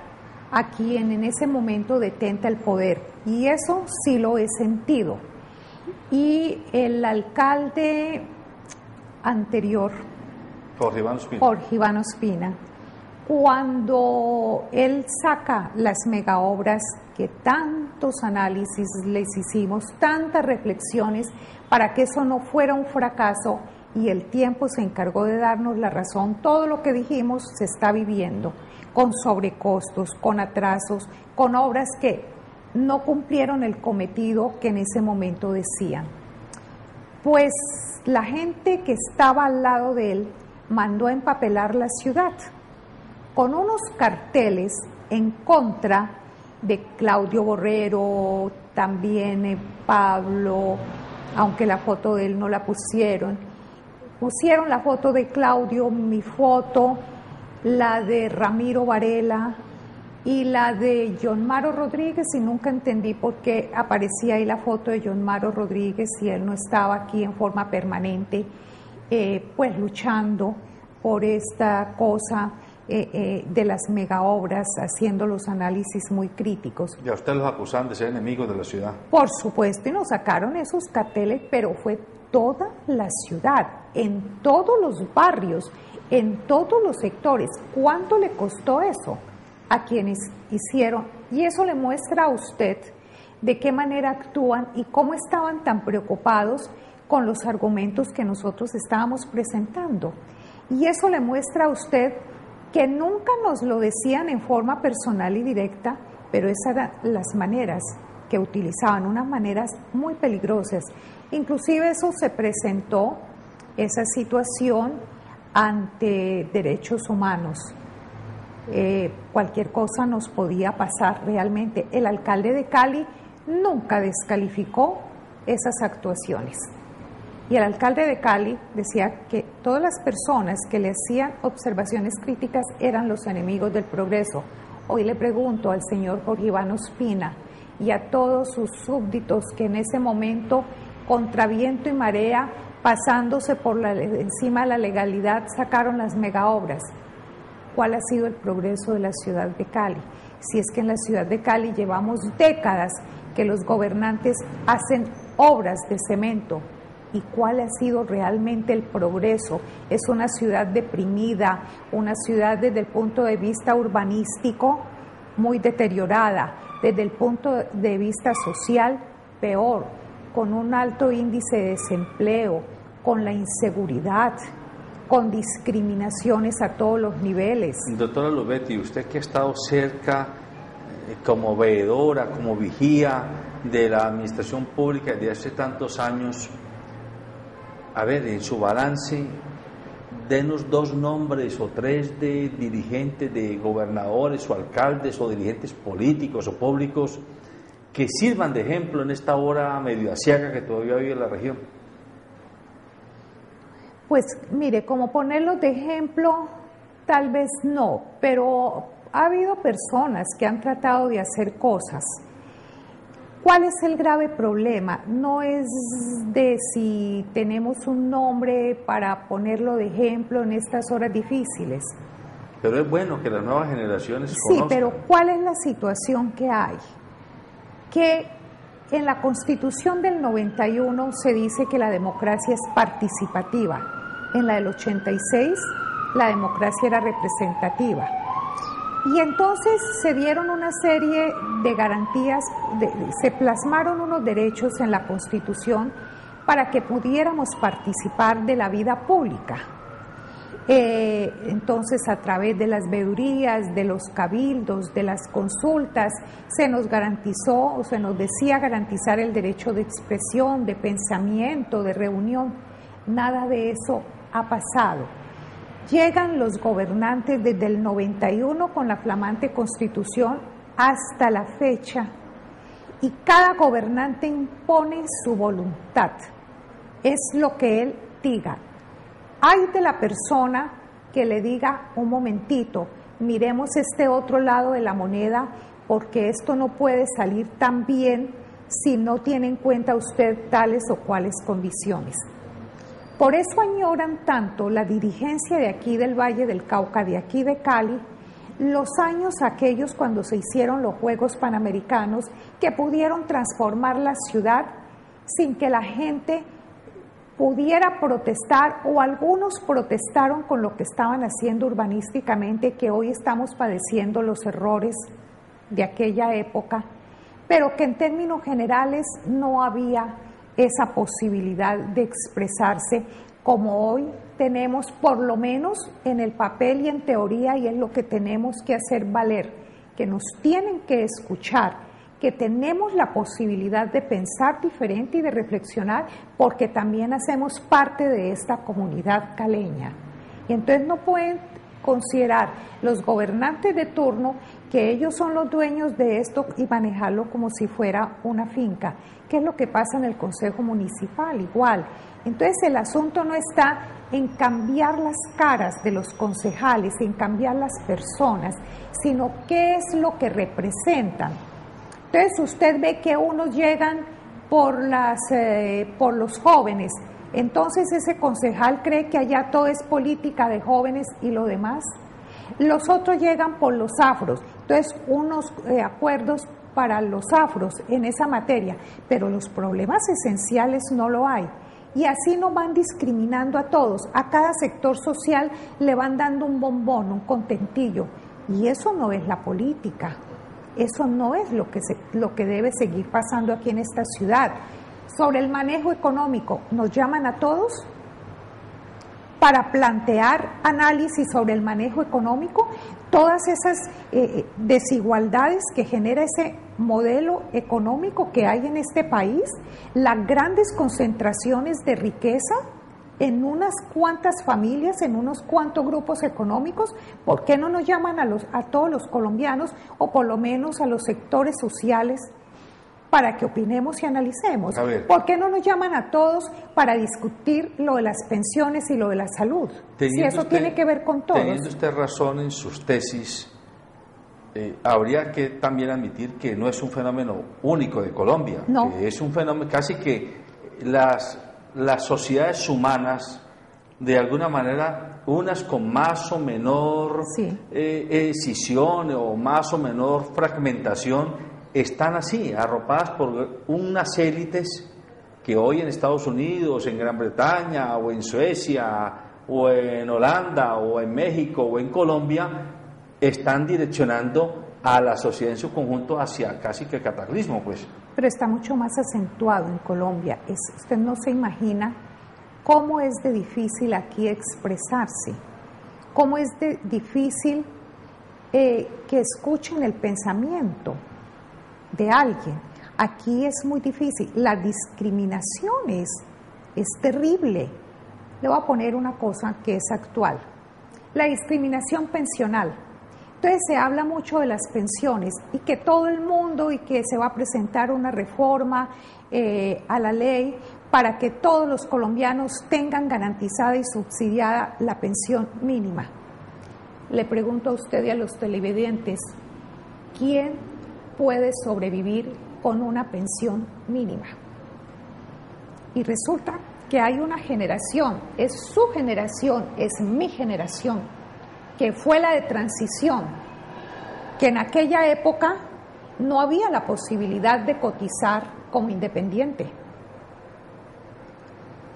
a quien en ese momento detenta el poder, y eso sí lo he sentido. Y el alcalde anterior, Jorge Iván Ospina. Jorge Iván Ospina, cuando él saca las megaobras que tantos análisis les hicimos, tantas reflexiones para que eso no fuera un fracaso, y el tiempo se encargó de darnos la razón, todo lo que dijimos se está viviendo, con sobrecostos, con atrasos, con obras que no cumplieron el cometido que en ese momento decían. Pues la gente que estaba al lado de él mandó a empapelar la ciudad con unos carteles en contra de Claudio Borrero, también Pablo, aunque la foto de él no la pusieron. Pusieron la foto de Claudio, mi foto, la de Ramiro Varela y la de John Maro Rodríguez, y nunca entendí por qué aparecía ahí la foto de John Maro Rodríguez si él no estaba aquí en forma permanente, pues luchando por esta cosa de las megaobras, haciendo los análisis muy críticos. Y a usted los acusan de ser enemigos de la ciudad. Por supuesto, y nos sacaron esos carteles, pero fue toda la ciudad, en todos los barrios, en todos los sectores. ¿Cuánto le costó eso a quienes hicieron? Y eso le muestra a usted de qué manera actúan y cómo estaban tan preocupados con los argumentos que nosotros estábamos presentando. Y eso le muestra a usted que nunca nos lo decían en forma personal y directa, pero esas eran las maneras que utilizaban, unas maneras muy peligrosas. Inclusive eso se presentó, esa situación, ante derechos humanos. Cualquier cosa nos podía pasar realmente. El alcalde de Cali nunca descalificó esas actuaciones. Y el alcalde de Cali decía que todas las personas que le hacían observaciones críticas eran los enemigos del progreso. Hoy le pregunto al señor Jorge Iván Ospina y a todos sus súbditos que en ese momento, contra viento y marea, pasándose por encima de la legalidad, sacaron las megaobras. ¿Cuál ha sido el progreso de la ciudad de Cali? Si es que en la ciudad de Cali llevamos décadas que los gobernantes hacen obras de cemento. ¿Y cuál ha sido realmente el progreso? Es una ciudad deprimida, una ciudad desde el punto de vista urbanístico muy deteriorada, desde el punto de vista social peor, con un alto índice de desempleo, con la inseguridad, con discriminaciones a todos los niveles. Doctora Lubetti, usted que ha estado cerca como veedora, como vigía de la administración pública desde hace tantos años, a ver, en su balance, denos 2 nombres o 3 de dirigentes, de gobernadores o alcaldes o dirigentes políticos o públicos que sirvan de ejemplo en esta hora medio asiaga que todavía vive la región. Pues mire, como ponerlos de ejemplo, tal vez no, pero ha habido personas que han tratado de hacer cosas. ¿Cuál es el grave problema? No es de si tenemos un nombre para ponerlo de ejemplo en estas horas difíciles. Pero es bueno que las nuevas generaciones sí, conozcan. Pero ¿cuál es la situación que hay? Que en la Constitución del 91 se dice que la democracia es participativa. En la del 86 la democracia era representativa. Y entonces se dieron una serie de garantías, se plasmaron unos derechos en la Constitución para que pudiéramos participar de la vida pública. Entonces, a través de las veedurías, de los cabildos, de las consultas, se nos garantizó o se nos decía garantizar el derecho de expresión, de pensamiento, de reunión. Nada de eso ha pasado. Llegan los gobernantes desde el 91 con la flamante Constitución hasta la fecha y cada gobernante impone su voluntad. Es lo que él diga. Hay de la persona que le diga, un momentito, miremos este otro lado de la moneda porque esto no puede salir tan bien si no tiene en cuenta usted tales o cuales condiciones. Por eso añoran tanto la dirigencia de aquí del Valle del Cauca, de aquí de Cali, los años aquellos cuando se hicieron los Juegos Panamericanos que pudieron transformar la ciudad sin que la gente pudiera protestar, o algunos protestaron con lo que estaban haciendo urbanísticamente, que hoy estamos padeciendo los errores de aquella época, pero que en términos generales no había esa posibilidad de expresarse como hoy tenemos, por lo menos en el papel y en teoría, y es lo que tenemos que hacer valer, que nos tienen que escuchar, que tenemos la posibilidad de pensar diferente y de reflexionar, porque también hacemos parte de esta comunidad caleña. Y entonces no pueden considerar los gobernantes de turno que ellos son los dueños de esto y manejarlo como si fuera una finca. ¿Qué es lo que pasa en el Consejo Municipal? Igual. Entonces el asunto no está en cambiar las caras de los concejales, en cambiar las personas, sino qué es lo que representan. Entonces usted ve que unos llegan por los jóvenes, entonces ese concejal cree que allá todo es política de jóvenes y lo demás. Los otros llegan por los afros, entonces unos acuerdos para los afros en esa materia, pero los problemas esenciales no lo hay. Y así nos van discriminando a todos, a cada sector social le van dando un bombón, un contentillo, y eso no es la política. Eso no es lo que debe seguir pasando aquí en esta ciudad. Sobre el manejo económico, nos llaman a todos para plantear análisis sobre el manejo económico, todas esas desigualdades que genera ese modelo económico que hay en este país, las grandes concentraciones de riqueza en unas cuantas familias, en unos cuantos grupos económicos. ¿Por qué no nos llaman a todos los colombianos, o por lo menos a los sectores sociales, para que opinemos y analicemos? ¿Por qué no nos llaman a todos para discutir lo de las pensiones y lo de la salud? Si eso tiene que ver con todos. Teniendo usted razón en sus tesis, habría que también admitir que no es un fenómeno único de Colombia, no. Que es un fenómeno casi que las sociedades humanas, de alguna manera, unas con más o menor escisión o más o menor fragmentación, están así, arropadas por unas élites que hoy en Estados Unidos, en Gran Bretaña, o en Suecia, o en Holanda, o en México, o en Colombia, están direccionando a la sociedad en su conjunto hacia casi que cataclismo, pues. Pero está mucho más acentuado en Colombia. Usted no se imagina cómo es de difícil aquí expresarse, cómo es de difícil que escuchen el pensamiento de alguien. Aquí es muy difícil. La discriminación es terrible. Le voy a poner una cosa que es actual. La discriminación pensional. Entonces se habla mucho de las pensiones y que todo el mundo, y que se va a presentar una reforma a la ley para que todos los colombianos tengan garantizada y subsidiada la pensión mínima. Le pregunto a usted y a los televidentes, ¿quién puede sobrevivir con una pensión mínima? Y resulta que hay una generación, es su generación, es mi generación, que fue la de transición, que en aquella época no había la posibilidad de cotizar como independiente.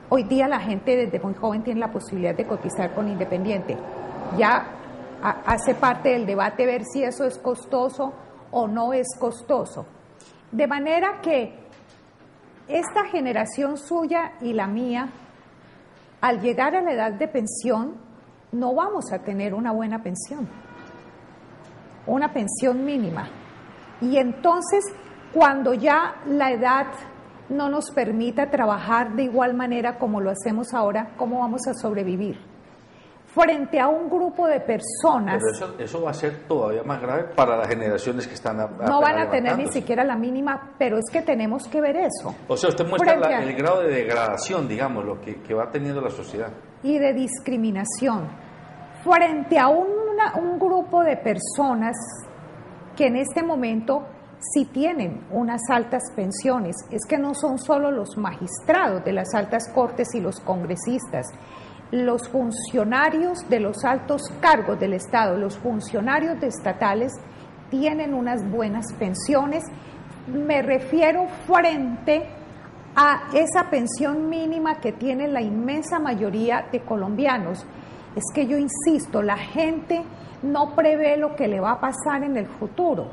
Hoy día la gente desde muy joven tiene la posibilidad de cotizar con independiente. Ya hace parte del debate ver si eso es costoso o no es costoso. De manera que esta generación suya y la mía, al llegar a la edad de pensión, no vamos a tener una buena pensión, una pensión mínima. Y entonces, cuando ya la edad no nos permita trabajar de igual manera como lo hacemos ahora, ¿cómo vamos a sobrevivir? Frente a un grupo de personas... Pero eso va a ser todavía más grave para las generaciones que están no van a tener ni siquiera la mínima, pero es que tenemos que ver eso. O sea, usted muestra el grado de degradación, digamos, lo que va teniendo la sociedad. Y de discriminación. Frente a un grupo de personas que en este momento sí tienen unas altas pensiones. Es que no son solo los magistrados de las altas cortes y los congresistas. Los funcionarios de los altos cargos del Estado, los funcionarios estatales tienen unas buenas pensiones. Me refiero frente a esa pensión mínima que tiene la inmensa mayoría de colombianos. Es que yo insisto, la gente no prevé lo que le va a pasar en el futuro.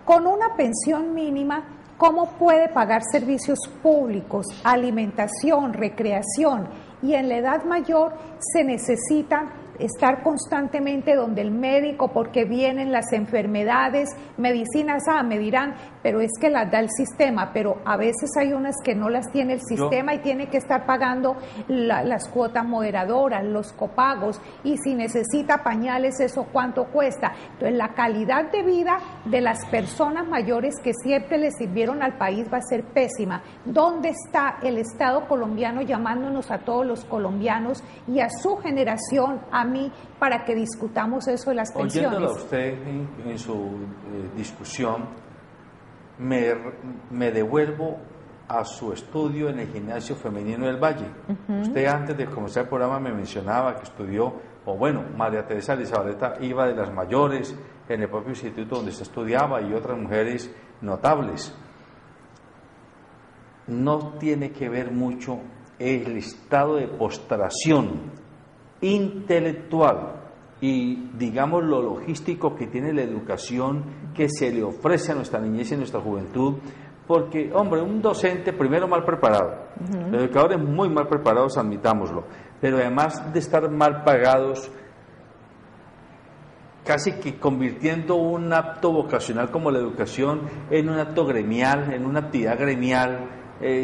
Con una pensión mínima, ¿cómo puede pagar servicios públicos, alimentación, recreación? Y en la edad mayor se necesita estar constantemente donde el médico, porque vienen las enfermedades, medicinas, me dirán, pero es que las da el sistema, pero a veces hay unas que no las tiene el sistema y tiene que estar pagando las cuotas moderadoras, los copagos, y si necesita pañales, ¿eso cuánto cuesta? Entonces la calidad de vida de las personas mayores que siempre le sirvieron al país va a ser pésima. ¿Dónde está el Estado colombiano llamándonos a todos los colombianos y a su generación, a mí, para que discutamos eso de las pensiones? Oyéndola a usted en su discusión, me devuelvo a su estudio en el Gimnasio Femenino del Valle. Usted antes de comenzar el programa me mencionaba que estudió, o bueno, María Teresa Elizabeth iba de las mayores en el propio instituto donde se estudiaba, y otras mujeres notables. No tiene que ver mucho el estado de postración intelectual y, digamos, lo logístico que tiene la educación que se le ofrece a nuestra niñez y a nuestra juventud Porque, hombre, un docente primero mal preparado, los educadores muy mal preparados, admitámoslo, pero además de estar mal pagados, casi que convirtiendo un acto vocacional como la educación en un acto gremial, en una actividad gremial,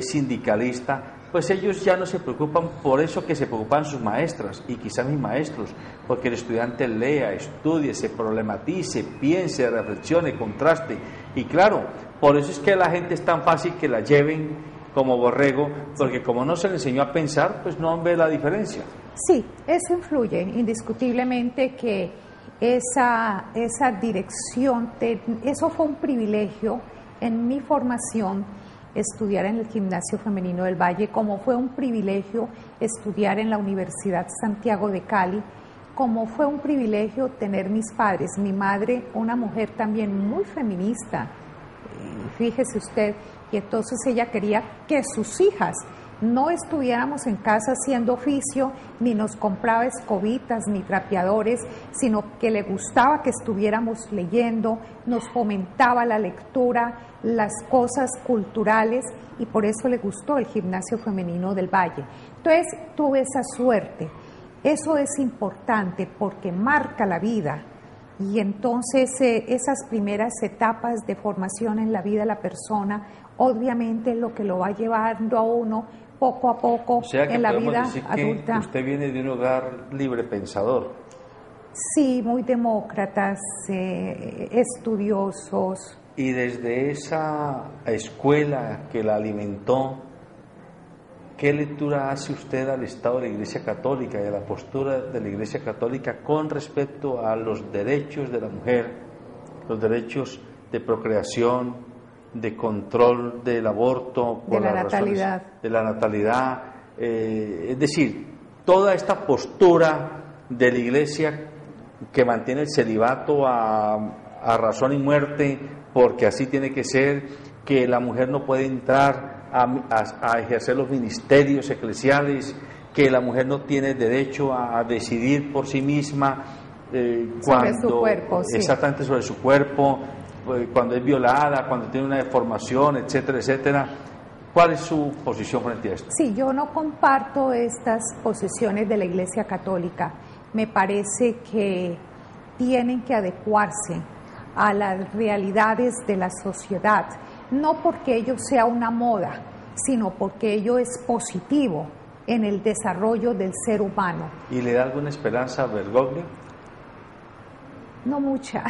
sindicalista, pues ellos ya no se preocupan por eso que se preocupan sus maestras y quizás mis maestros, porque el estudiante lea, estudie, se problematice, piense, reflexione, contraste. Y claro, por eso es que la gente es tan fácil que la lleven como borrego, porque como no se le enseñó a pensar, pues no ve la diferencia. Sí, eso influye indiscutiblemente, que esa dirección, eso fue un privilegio en mi formación, estudiar en el Gimnasio Femenino del Valle, como fue un privilegio estudiar en la Universidad Santiago de Cali, como fue un privilegio tener mis padres, mi madre, una mujer también muy feminista, fíjese usted, y entonces ella quería que sus hijas no estuviéramos en casa haciendo oficio, ni nos compraba escobitas ni trapeadores, sino que le gustaba que estuviéramos leyendo, nos fomentaba la lectura, las cosas culturales, y por eso le gustó el Gimnasio Femenino del Valle. Entonces tuve esa suerte. Eso es importante porque marca la vida, y entonces esas primeras etapas de formación en la vida de la persona, obviamente lo que lo va llevando a uno poco a poco, o sea, que en la vida decir adulta. Que usted viene de un hogar libre pensador. Sí, muy demócratas, estudiosos. Y desde esa escuela que la alimentó, ¿qué lectura hace usted al estado de la Iglesia Católica y a la postura de la Iglesia Católica con respecto a los derechos de la mujer, los derechos de procreación, de control del aborto, de la natalidad, de la natalidad, es decir, toda esta postura de la Iglesia que mantiene el celibato a razón y muerte, porque así tiene que ser, que la mujer no puede entrar a ejercer los ministerios eclesiales, que la mujer no tiene derecho a decidir por sí misma sobre su cuerpo, sí. Exactamente, sobre su cuerpo, cuando es violada, cuando tiene una deformación, etcétera, etcétera. ¿Cuál es su posición frente a esto? Sí, yo no comparto estas posiciones de la Iglesia Católica. Me parece que tienen que adecuarse a las realidades de la sociedad, no porque ello sea una moda, sino porque ello es positivo en el desarrollo del ser humano. ¿Y le da alguna esperanza a Bergoglio? No mucha,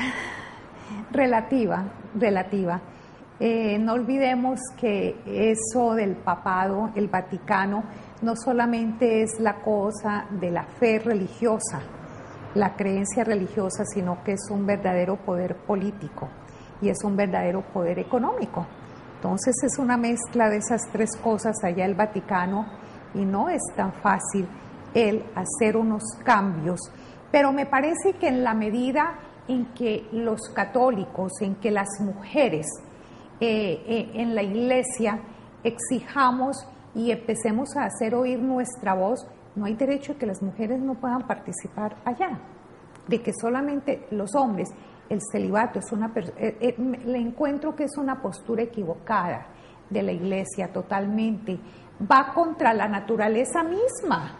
relativa. No olvidemos que eso del papado, el Vaticano, no solamente es la cosa de la fe religiosa, la creencia religiosa, sino que es un verdadero poder político y es un verdadero poder económico. Entonces es una mezcla de esas tres cosas allá el Vaticano, y no es tan fácil el hacer unos cambios, pero me parece que en la medida en que los católicos, en que las mujeres en la Iglesia exijamos y empecemos a hacer oír nuestra voz, no hay derecho a que las mujeres no puedan participar allá, de que solamente los hombres, el celibato es le encuentro que es una postura equivocada de la Iglesia totalmente, va contra la naturaleza misma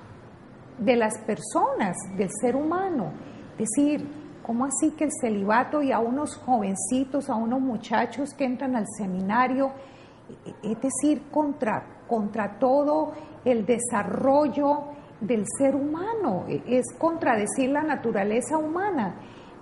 de las personas, del ser humano. Es decir, ¿cómo así que el celibato y a unos jovencitos, a unos muchachos que entran al seminario, es decir, contra todo el desarrollo del ser humano, es contradecir la naturaleza humana?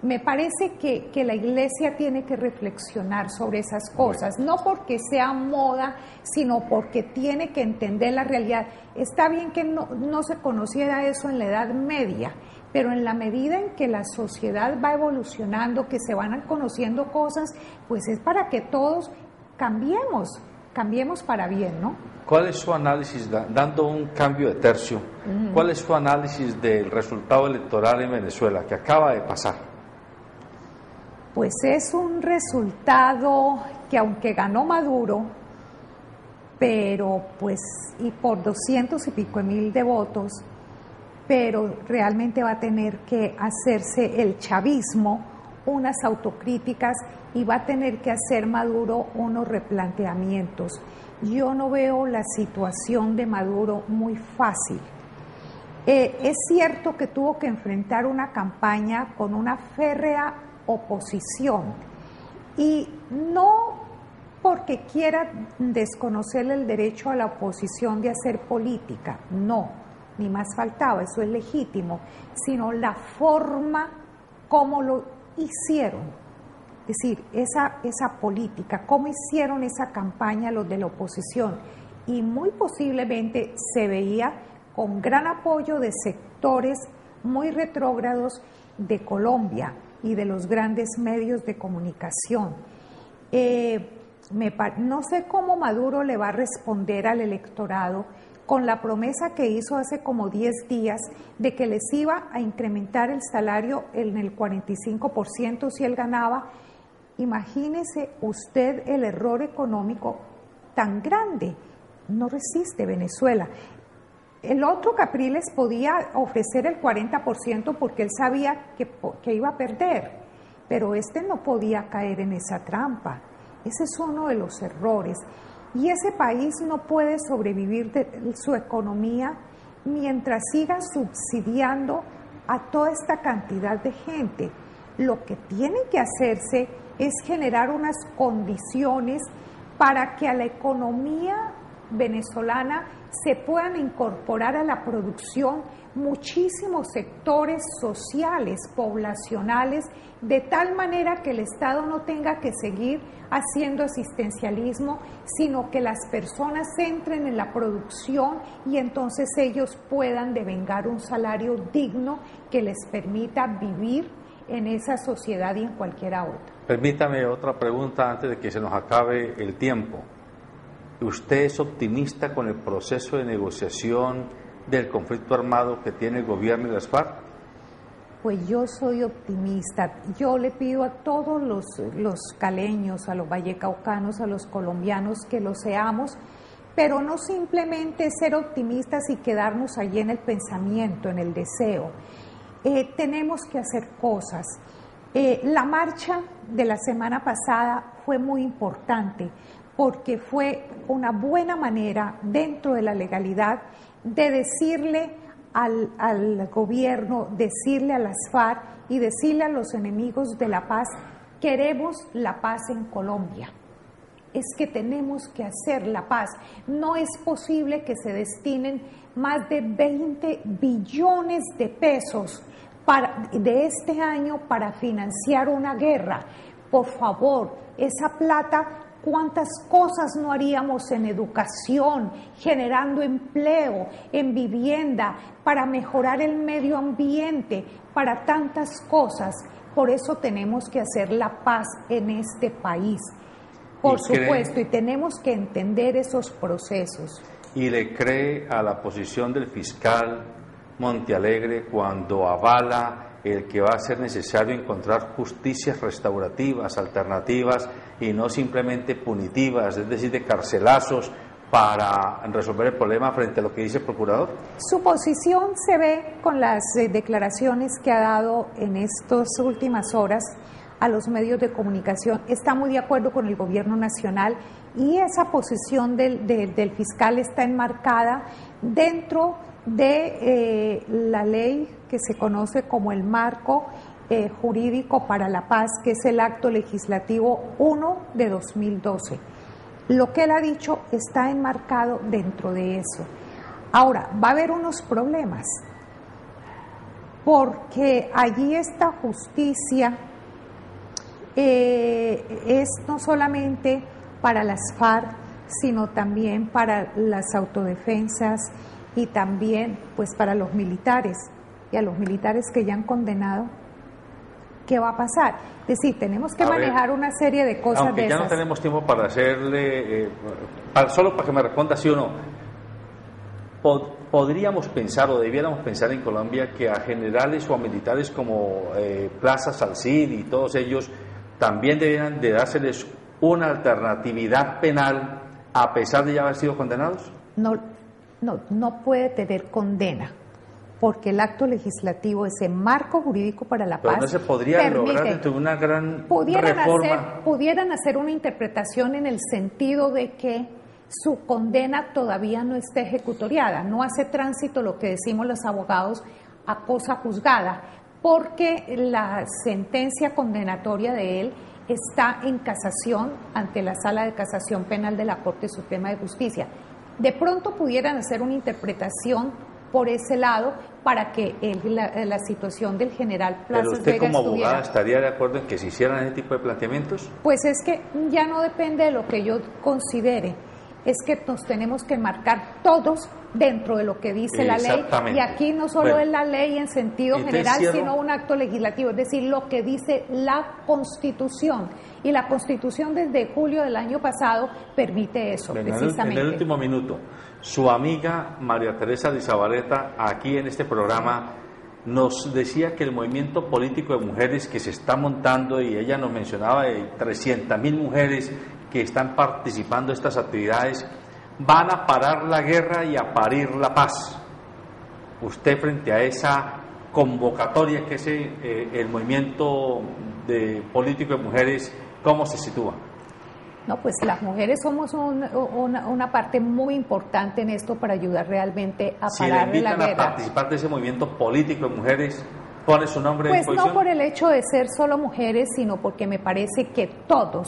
Me parece que la Iglesia tiene que reflexionar sobre esas cosas, no porque sea moda, sino porque tiene que entender la realidad. Está bien que no se conociera eso en la Edad Media, pero en la medida en que la sociedad va evolucionando, que se van conociendo cosas, pues es para que todos cambiemos para bien, ¿no? ¿Cuál es su análisis, dando un cambio de tercio, cuál es su análisis del resultado electoral en Venezuela que acaba de pasar? Pues es un resultado que, aunque ganó Maduro, pero pues y por 200 y pico mil de votos, pero realmente va a tener que hacerse el chavismo unas autocríticas y va a tener que hacer Maduro unos replanteamientos. Yo no veo la situación de Maduro muy fácil. Es cierto que tuvo que enfrentar una campaña con una férrea oposición y no porque quiera desconocerle el derecho a la oposición de hacer política, no, ni más faltaba, eso es legítimo, sino la forma como lo hicieron. Es decir, esa política, cómo hicieron esa campaña los de la oposición, y muy posiblemente se veía con gran apoyo de sectores muy retrógrados de Colombia y de los grandes medios de comunicación. No sé cómo Maduro le va a responder al electorado con la promesa que hizo hace como 10 días de que les iba a incrementar el salario en el 45% si él ganaba. Imagínese usted el error económico tan grande. No resiste Venezuela. El otro Capriles podía ofrecer el 40% porque él sabía que iba a perder, pero este no podía caer en esa trampa. Ese es uno de los errores. Y ese país no puede sobrevivir de su economía mientras sigan subsidiando a toda esta cantidad de gente. Lo que tiene que hacerse es generar unas condiciones para que a la economía venezolana se puedan incorporar a la producción muchísimos sectores sociales, poblacionales, de tal manera que el Estado no tenga que seguir haciendo asistencialismo, sino que las personas entren en la producción y entonces ellos puedan devengar un salario digno que les permita vivir en esa sociedad y en cualquiera otra. Permítame otra pregunta antes de que se nos acabe el tiempo. ¿Usted es optimista con el proceso de negociación del conflicto armado que tiene el gobierno y las FARC? Pues yo soy optimista. Yo le pido a todos los caleños, a los vallecaucanos, a los colombianos que lo seamos, pero no simplemente ser optimistas y quedarnos allí en el pensamiento, en el deseo. Tenemos que hacer cosas. La marcha de la semana pasada fue muy importante porque fue una buena manera, dentro de la legalidad, de decirle al gobierno, decirle a las FARC y decirle a los enemigos de la paz: queremos la paz en Colombia. Es que tenemos que hacer la paz. No es posible que se destinen más de 20 billones de pesos de este año para financiar una guerra. Por favor, esa plata, ¿cuántas cosas no haríamos en educación, generando empleo, en vivienda, para mejorar el medio ambiente, para tantas cosas? Por eso tenemos que hacer la paz en este país, por supuesto, y tenemos que entender esos procesos. ¿Y le cree a la posición del fiscal Montealegre cuando avala el que va a ser necesario encontrar justicias restaurativas, alternativas y no simplemente punitivas, es decir, de carcelazos para resolver el problema frente a lo que dice el procurador? Su posición se ve con las declaraciones que ha dado en estas últimas horas a los medios de comunicación. Está muy de acuerdo con el gobierno nacional y esa posición del fiscal está enmarcada dentro de la ley que se conoce como el marco jurídico para la paz, que es el acto legislativo 1 de 2012. Lo que él ha dicho está enmarcado dentro de eso. Ahora, va a haber unos problemas, porque allí esta justicia es no solamente para las FARC, sino también para las autodefensas y también pues para los militares, y a los militares que ya han condenado. ¿Qué va a pasar? Es decir, tenemos que manejar una serie de cosas de esas. Aunque ya no tenemos tiempo para hacerle, solo para que me responda sí o no, podríamos pensar o debiéramos pensar en Colombia que a generales o a militares como Plaza Salcid y todos ellos también debieran de dárseles una alternatividad penal a pesar de ya haber sido condenados. No puede tener condena. porque el acto legislativo, ese marco jurídico para la paz, no se podría lograr dentro de una gran reforma. Pudieran hacer una interpretación en el sentido de que su condena todavía no está ejecutoriada, no hace tránsito, lo que decimos los abogados, a cosa juzgada, porque la sentencia condenatoria de él está en casación ante la Sala de Casación Penal de la Corte Suprema de Justicia. De pronto pudieran hacer una interpretación por ese lado para que la situación del general Plazas ¿Pero usted Vega como estuviera... abogada estaría de acuerdo en que se hicieran ese tipo de planteamientos? Pues es que ya no depende de lo que yo considere, es que nos tenemos que marcar todos dentro de lo que dice la ley, y aquí no solo es la ley en sentido general, sino un acto legislativo, es decir, lo que dice la Constitución, y la Constitución desde julio del año pasado permite eso. Venga, precisamente. en el último minuto, su amiga María Teresa de Zabaleta, aquí en este programa, nos decía que el movimiento político de mujeres que se está montando, y ella nos mencionaba de 300.000 mujeres que están participando en estas actividades, van a parar la guerra y a parir la paz. Usted, frente a esa convocatoria que es el movimiento político de mujeres, ¿cómo se sitúa? No, pues las mujeres somos una parte muy importante en esto para ayudar realmente a parar la guerra. Si le invitan a participar de ese movimiento político de mujeres, ¿pone su nombre pues a disposición? No por el hecho de ser solo mujeres, sino porque me parece que todos,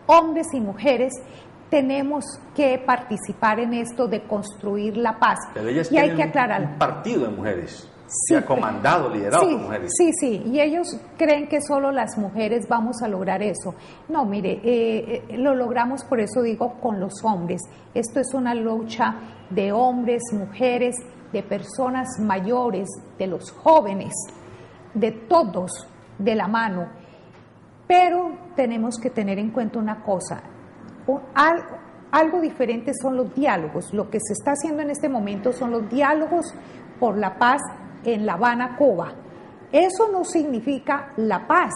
hombres y mujeres, tenemos que participar en esto de construir la paz. Pero ellas y hay tienen que aclarar. Un partido de mujeres, sí, comandado, liderado por mujeres. Sí, y ellos creen que solo las mujeres vamos a lograr eso. No, mire, lo logramos, por eso digo, con los hombres. Esto es una lucha de hombres, mujeres, de personas mayores, de los jóvenes, de todos, de la mano. Pero tenemos que tener en cuenta una cosa, algo diferente son los diálogos. Lo que se está haciendo en este momento son los diálogos por la paz en La Habana, Cuba. Eso no significa la paz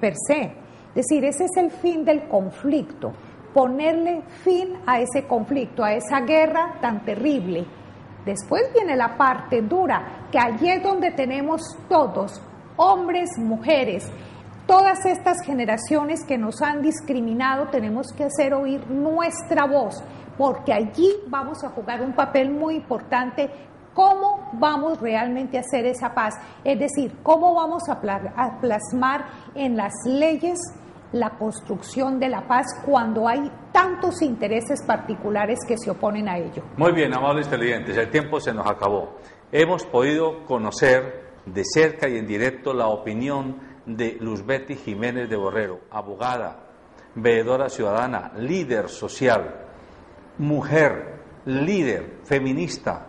per se, es decir, ese es el fin del conflicto, ponerle fin a ese conflicto, a esa guerra tan terrible. Después viene la parte dura, que allí es donde tenemos todos, hombres, mujeres, todas estas generaciones que nos han discriminado, tenemos que hacer oír nuestra voz, porque allí vamos a jugar un papel muy importante. ¿Cómo vamos realmente a hacer esa paz? Es decir, ¿cómo vamos a plasmar en las leyes la construcción de la paz cuando hay tantos intereses particulares que se oponen a ello? Muy bien, amables televidentes, el tiempo se nos acabó. Hemos podido conocer de cerca y en directo la opinión de Luzbety Jiménez de Borrero, abogada, veedora ciudadana, líder social, mujer, líder, feminista,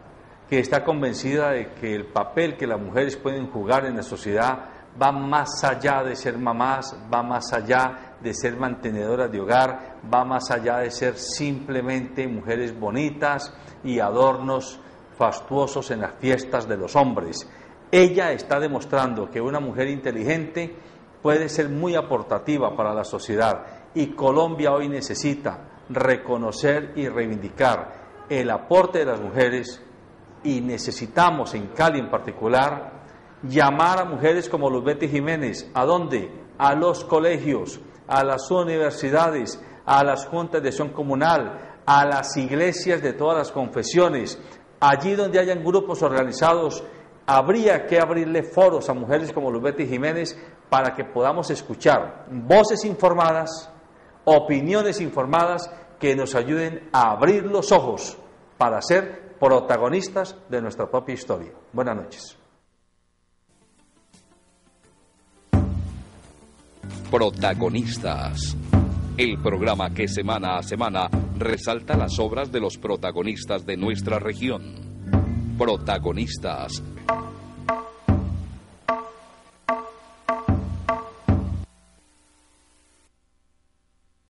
que está convencida de que el papel que las mujeres pueden jugar en la sociedad va más allá de ser mamás, va más allá de ser mantenedoras de hogar, va más allá de ser simplemente mujeres bonitas y adornos fastuosos en las fiestas de los hombres. Ella está demostrando que una mujer inteligente puede ser muy aportativa para la sociedad, y Colombia hoy necesita reconocer y reivindicar el aporte de las mujeres, y necesitamos en Cali en particular llamar a mujeres como Luzbety Jiménez. ¿A dónde? A los colegios, a las universidades, a las juntas de acción comunal, a las iglesias de todas las confesiones. Allí donde hayan grupos organizados, habría que abrirle foros a mujeres como Luzbety Jiménez para que podamos escuchar voces informadas, opiniones informadas que nos ayuden a abrir los ojos para ser protagonistas de nuestra propia historia. Buenas noches. Protagonistas. El programa que semana a semana resalta las obras de los protagonistas de nuestra región. Protagonistas.